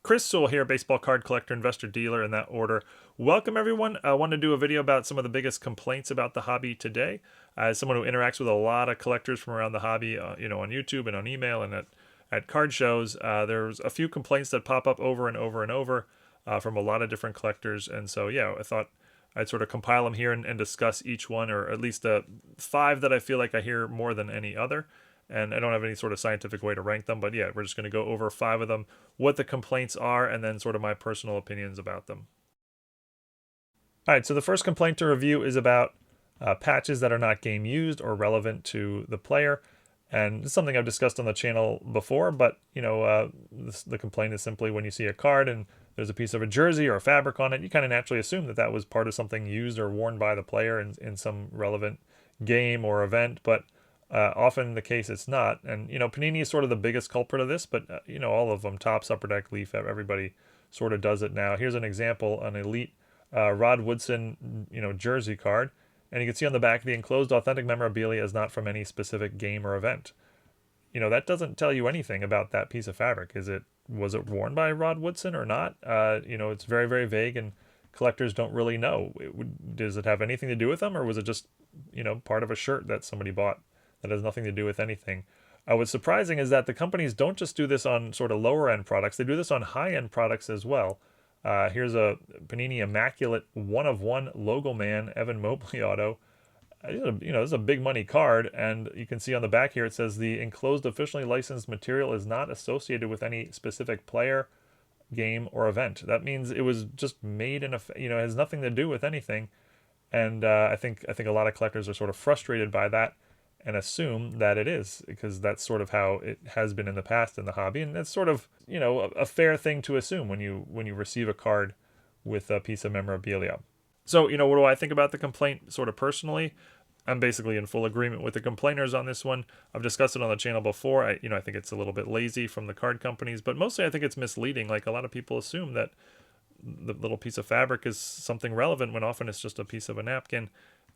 Chris Sewall here, baseball card collector, investor, dealer, in that order. Welcome, everyone. I want to do a video about some of the biggest complaints about the hobby today. As someone who interacts with a lot of collectors from around the hobby, on YouTube and on email and at card shows, there's a few complaints that pop up over and over and over from a lot of different collectors. And so, yeah, I thought I'd sort of compile them here and discuss each one, or at least 5 that I feel like I hear more than any other. And I don't have any sort of scientific way to rank them, but yeah, we're just going to go over 5 of them, what the complaints are, and then sort of my personal opinions about them. All right, so the first complaint to review is about patches that are not game used or relevant to the player. And it's something I've discussed on the channel before, but the complaint is simply when you see a card and there's a piece of a jersey or a fabric on it, you kind of naturally assume that that was part of something used or worn by the player in some relevant game or event, but often the case it's not. And Panini is sort of the biggest culprit of this, but all of them, Topps, Upper Deck, Leaf, everybody sort of does it now. Here's an example: an elite Rod Woodson jersey card, and you can see on the back, the enclosed authentic memorabilia is not from any specific game or event. That doesn't tell you anything about that piece of fabric. Was it worn by Rod Woodson or not? It's very, very vague, and collectors don't really know. Does it have anything to do with them, or was it just part of a shirt that somebody bought that has nothing to do with anything? What's surprising is that the companies don't just do this on sort of lower end products, they do this on high end products as well. Here's a Panini Immaculate 1/1 Logo Man Evan Mobley auto. This is a big money card, and you can see on the back here it says the enclosed officially licensed material is not associated with any specific player, game, or event. That means it was just made in it has nothing to do with anything. And I think a lot of collectors are sort of frustrated by that and assume that it is, because that's sort of how it has been in the past in the hobby, and that's sort of a fair thing to assume when you receive a card with a piece of memorabilia. So what do I think about the complaint sort of personally? I'm basically in full agreement with the complainers on this one. I've discussed it on the channel before. I think it's a little bit lazy from the card companies, but mostly I think it's misleading. Like, a lot of people assume that the little piece of fabric is something relevant when often it's just a piece of a napkin.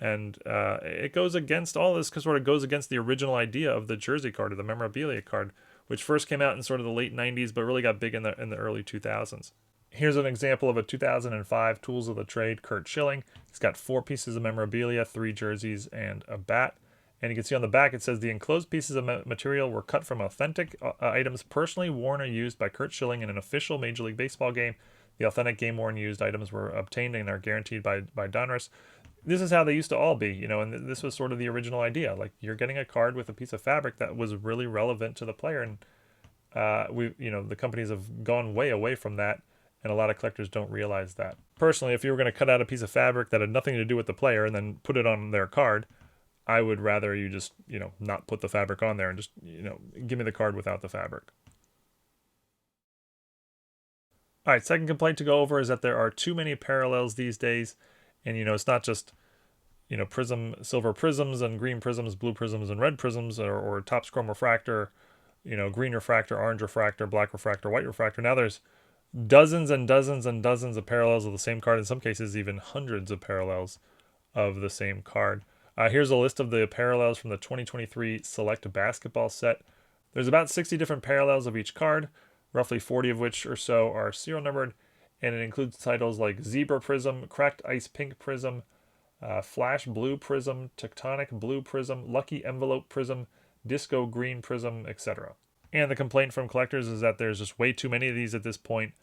And it goes against all this, because sort of goes against the original idea of the jersey card, or the memorabilia card, which first came out in sort of the late 90s, but really got big in the early 2000s. Here's an example of a 2005 Tools of the Trade Curt Schilling. It's got 4 pieces of memorabilia, 3 jerseys, and a bat. And you can see on the back it says the enclosed pieces of material were cut from authentic items personally worn or used by Curt Schilling in an official Major League Baseball game. The authentic game-worn used items were obtained and are guaranteed by donruss. This is how they used to all be, and this was sort of the original idea. Like, you're getting a card with a piece of fabric that was really relevant to the player, and the companies have gone way away from that, and a lot of collectors don't realize that. Personally, if you were going to cut out a piece of fabric that had nothing to do with the player and then put it on their card, I would rather you just, not put the fabric on there and just, give me the card without the fabric. All right, second complaint to go over is that there are too many parallels these days. And, it's not just, silver prisms and green prisms, blue prisms and red prisms, or Topps Chrome refractor, green refractor, orange refractor, black refractor, white refractor. Now there's dozens and dozens and dozens of parallels of the same card. In some cases, even hundreds of parallels of the same card. Here's a list of the parallels from the 2023 Select Basketball set. There's about 60 different parallels of each card, roughly 40 of which or so are serial numbered, and it includes titles like Zebra Prism, Cracked Ice Pink Prism, Flash Blue Prism, Tectonic Blue Prism, Lucky Envelope Prism, Disco Green Prism, etc. And the complaint from collectors is that there's just way too many of these at this point.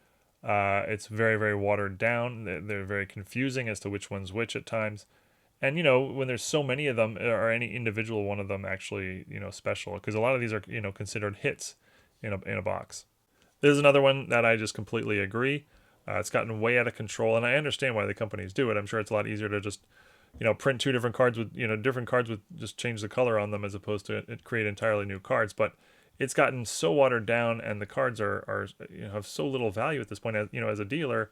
It's very, very watered down. They're very confusing as to which one's which at times. And, when there's so many of them, are any individual one of them actually, special? Because a lot of these are, considered hits in a box. There's another one that I just completely agree. It's gotten way out of control, and I understand why the companies do it. I'm sure it's a lot easier to just, print 2 different cards with, different cards with just change the color on them, as opposed to create entirely new cards. But it's gotten so watered down, and the cards are have so little value at this point. As a dealer,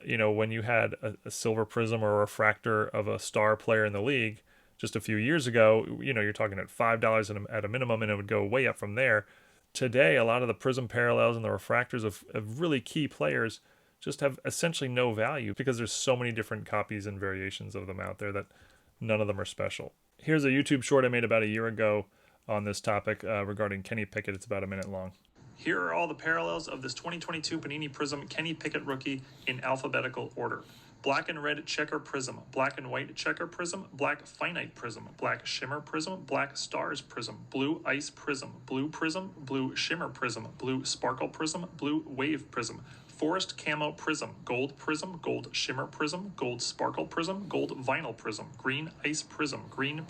when you had a silver prism or a refractor of a star player in the league just a few years ago, you're talking at $5 at a minimum, and it would go way up from there. Today, a lot of the prism parallels and the refractors of really key players just have essentially no value, because there's so many different copies and variations of them out there that none of them are special. Here's a YouTube short I made about a year ago on this topic regarding Kenny Pickett. It's about a minute long. Here are all the parallels of this 2022 Panini Prizm Kenny Pickett rookie in alphabetical order. Black and red checker prism, black and white checker prism, black finite prism, black shimmer prism, black stars prism, blue ice prism, blue shimmer prism, blue sparkle prism, blue wave prism, forest camo prism, gold shimmer prism, gold sparkle prism, gold vinyl prism, green ice prism, green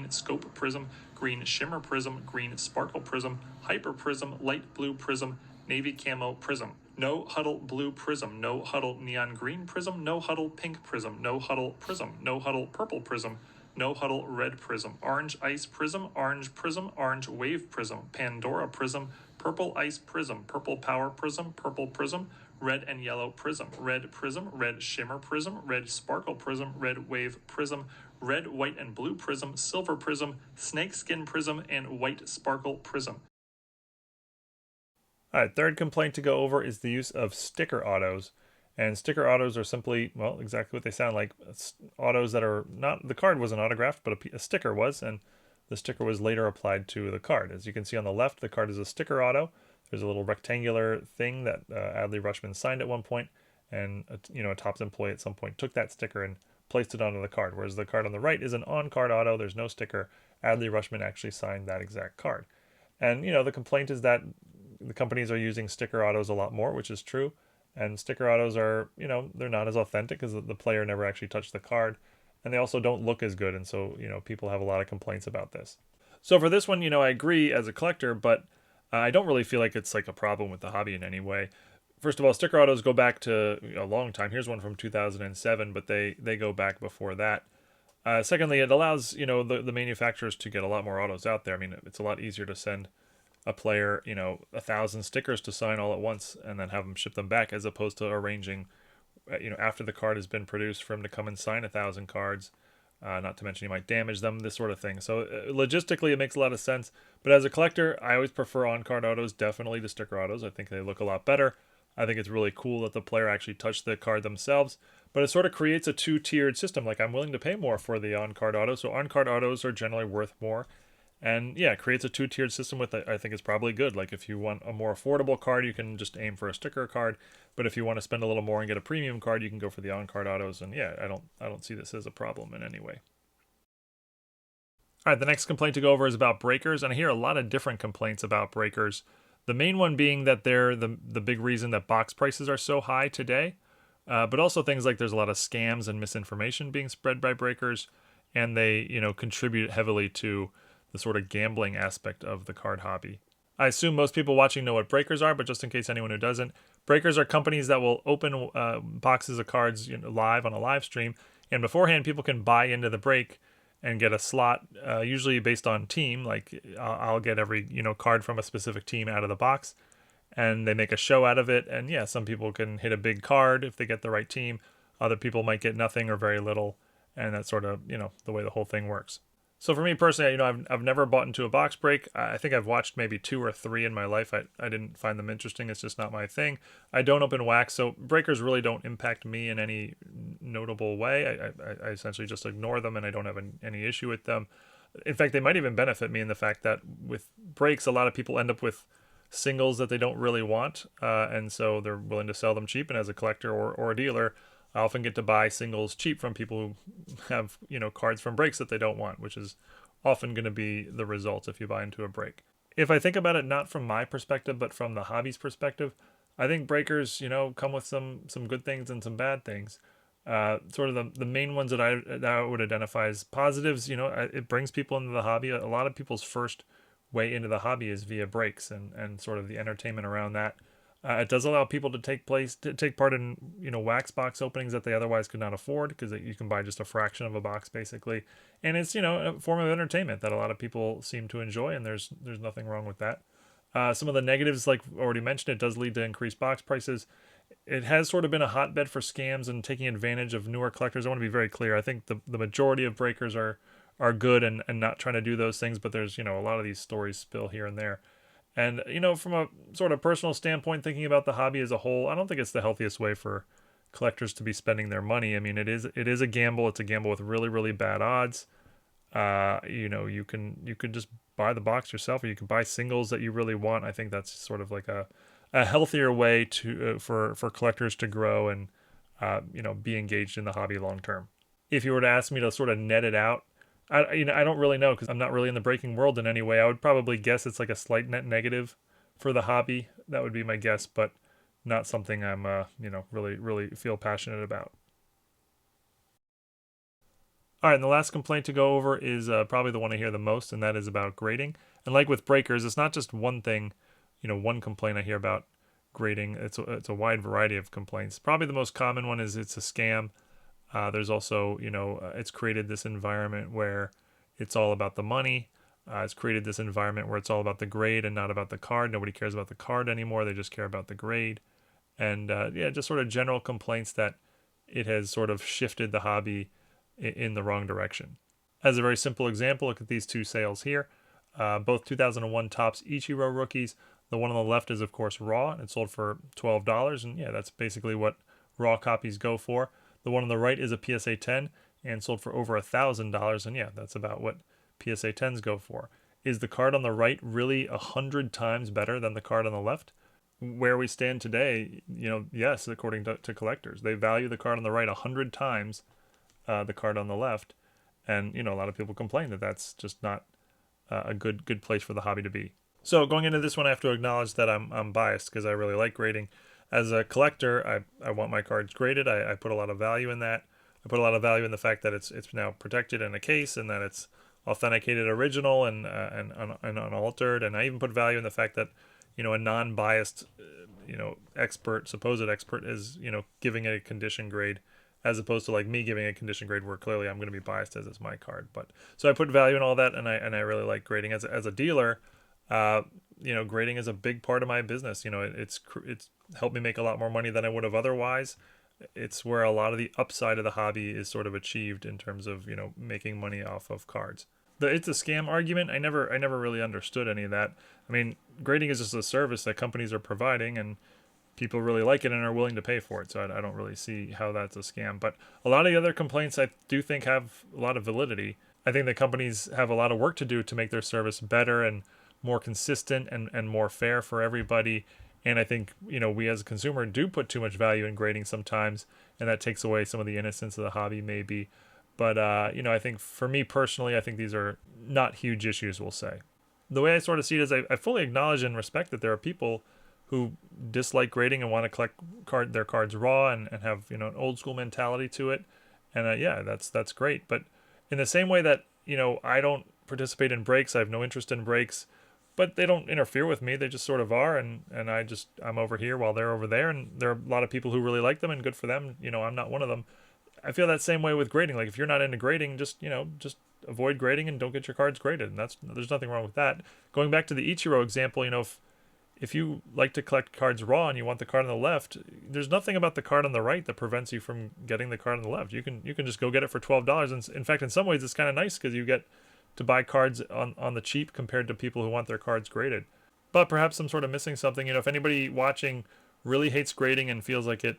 scope prism, green shimmer prism, green sparkle prism, hyper prism, light blue prism, navy camo prism. No huddle blue prism, no huddle neon green prism, no huddle pink prism, no huddle prism, no huddle purple prism, no huddle red prism, orange ice prism, orange wave prism, Pandora prism, purple ice prism, purple power prism, purple prism, red and yellow prism, red shimmer prism, red sparkle prism, red wave prism, red, white, and blue prism, silver prism, snake skin prism, and white sparkle prism. All right, third complaint to go over is the use of sticker autos. And sticker autos are simply, well, exactly what they sound like. Autos that are not, the card wasn't autographed, but a sticker was, and the sticker was later applied to the card. As you can see on the left, the card is a sticker auto. There's a little rectangular thing that Adley Rutschman signed at one point, and a Topps employee at some point took that sticker and placed it onto the card. Whereas the card on the right is an on-card auto. There's no sticker. Adley Rutschman actually signed that exact card. And, the complaint is that the companies are using sticker autos a lot more, which is true. And sticker autos are, they're not as authentic because the player never actually touched the card. And they also don't look as good. And so, people have a lot of complaints about this. So for this one, I agree as a collector, but I don't really feel like it's like a problem with the hobby in any way. First of all, sticker autos go back to a long time. Here's one from 2007, but they go back before that. Secondly, it allows, the manufacturers to get a lot more autos out there. I mean, it's a lot easier to send a player, 1,000 stickers to sign all at once and then have them ship them back, as opposed to arranging, after the card has been produced for him to come and sign 1,000 cards. Not to mention he might damage them, this sort of thing. So logistically, it makes a lot of sense. But as a collector, I always prefer on-card autos definitely to sticker autos. I think they look a lot better. I think it's really cool that the player actually touched the card themselves. But it sort of creates a two-tiered system. Like, I'm willing to pay more for the on-card auto. So on-card autos are generally worth more. And yeah, it creates a two-tiered system with it. I think it's probably good. Like, if you want a more affordable card, you can just aim for a sticker card. But if you want to spend a little more and get a premium card, you can go for the on-card autos. And yeah, I don't see this as a problem in any way. All right, the next complaint to go over is about breakers, and I hear a lot of different complaints about breakers. The main one being that they're the big reason that box prices are so high today, but also things like there's a lot of scams and misinformation being spread by breakers, and they contribute heavily to the sort of gambling aspect of the card hobby. I assume most people watching know what breakers are, but just in case anyone who doesn't, breakers are companies that will open boxes of cards live on a live stream, and beforehand people can buy into the break and get a slot, usually based on team. Like, I'll get every card from a specific team out of the box, and they make a show out of it. And yeah, some people can hit a big card if they get the right team. Other people might get nothing or very little, and that's sort of the way the whole thing works. So for me personally, I've never bought into a box break. I think I've watched maybe 2 or 3 in my life. I didn't find them interesting. It's just not my thing. I don't open wax, so breakers really don't impact me in any notable way. I essentially just ignore them, and I don't have any issue with them. In fact, they might even benefit me in the fact that with breaks, a lot of people end up with singles that they don't really want, and so they're willing to sell them cheap. And as a collector or a dealer, I often get to buy singles cheap from people who have, cards from breaks that they don't want, which is often going to be the result if you buy into a break. If I think about it, not from my perspective, but from the hobby's perspective, I think breakers, come with some good things and some bad things. Sort of the main ones that I would identify as positives, it brings people into the hobby. A lot of people's first way into the hobby is via breaks and sort of the entertainment around that. It does allow people to take part in wax box openings that they otherwise could not afford, because you can buy just a fraction of a box basically, and it's a form of entertainment that a lot of people seem to enjoy, and there's nothing wrong with that. Some of the negatives, like already mentioned, it does lead to increased box prices. It has sort of been a hotbed for scams and taking advantage of newer collectors. I want to be very clear. I think the majority of breakers are good and not trying to do those things, but there's a lot of these stories spill here and there. And, from a sort of personal standpoint, thinking about the hobby as a whole, I don't think it's the healthiest way for collectors to be spending their money. I mean, it is a gamble. It's a gamble with really, really bad odds. You could just buy the box yourself, or you can buy singles that you really want. I think that's sort of like a healthier way to for collectors to grow and be engaged in the hobby long term. If you were to ask me to sort of net it out, I don't really know because I'm not really in the breaking world in any way. I would probably guess it's like a slight net negative for the hobby. That would be my guess, but not something I'm really feel passionate about. All right, and the last complaint to go over is probably the one I hear the most, and that is about grading. And like with breakers, it's not just one thing, one complaint I hear about grading. It's a wide variety of complaints. Probably the most common one is it's a scam. There's also, it's created this environment where it's all about the money. It's created this environment where it's all about the grade and not about the card. Nobody cares about the card anymore. They just care about the grade. And just sort of general complaints that it has sort of shifted the hobby in the wrong direction. As a very simple example, look at these two sales here. Both 2001 Topps Ichiro rookies. The one on the left is, of course, raw, and it sold for $12. And yeah, that's basically what raw copies go for. The one on the right is a PSA 10 and sold for over $1,000. And yeah, that's about what PSA 10s go for. Is the card on the right really 100 times better than the card on the left? Where we stand today, yes, according to collectors, they value the card on the right 100 times the card on the left. And, a lot of people complain that that's just not a good place for the hobby to be. So going into this one, I have to acknowledge that I'm biased because I really like grading. As a collector, I want my cards graded. I put a lot of value in that. I put a lot of value in the fact that it's now protected in a case and that it's authenticated original and unaltered. And I even put value in the fact that, a non-biased, supposed expert is, giving it a condition grade, as opposed to like me giving a condition grade where clearly I'm going to be biased as it's my card. But so I put value in all that, and I really like grading as a dealer. Grading is a big part of my business. It's helped me make a lot more money than I would have otherwise. It's where a lot of the upside of the hobby is sort of achieved in terms of, making money off of cards. It's a scam argument. I never really understood any of that. I mean, grading is just a service that companies are providing, and people really like it and are willing to pay for it. So I don't really see how that's a scam. But a lot of the other complaints I do think have a lot of validity. I think that companies have a lot of work to do to make their service better and more consistent and more fair for everybody. And I think, we as a consumer do put too much value in grading sometimes, and that takes away some of the innocence of the hobby maybe. But, I think for me personally, I think these are not huge issues, we'll say. The way I sort of see it is I fully acknowledge and respect that there are people who dislike grading and want to collect their cards raw and have, an old school mentality to it. And that's great. But in the same way that, I don't participate in breaks, I have no interest in breaks, but they don't interfere with me. They just sort of are. And I'm over here while they're over there. And there are a lot of people who really like them, and good for them. I'm not one of them. I feel that same way with grading. Like if you're not into grading, just avoid grading and don't get your cards graded. And there's nothing wrong with that. Going back to the Ichiro example, if you like to collect cards raw and you want the card on the left, there's nothing about the card on the right that prevents you from getting the card on the left. You can just go get it for $12. And in fact, in some ways, it's kind of nice because you get to buy cards on the cheap compared to people who want their cards graded. But perhaps I'm sort of missing something. If anybody watching really hates grading and feels like it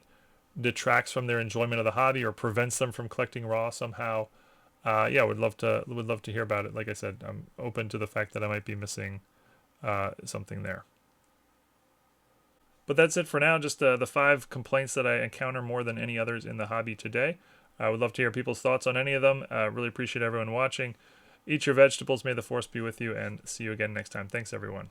detracts from their enjoyment of the hobby or prevents them from collecting raw somehow, would love to hear about it. Like I said, I'm open to the fact that I might be missing something there. But that's it for now. Just the 5 complaints that I encounter more than any others in the hobby today. I would love to hear people's thoughts on any of them. Really appreciate everyone watching. Eat your vegetables. May the force be with you, and see you again next time. Thanks, everyone.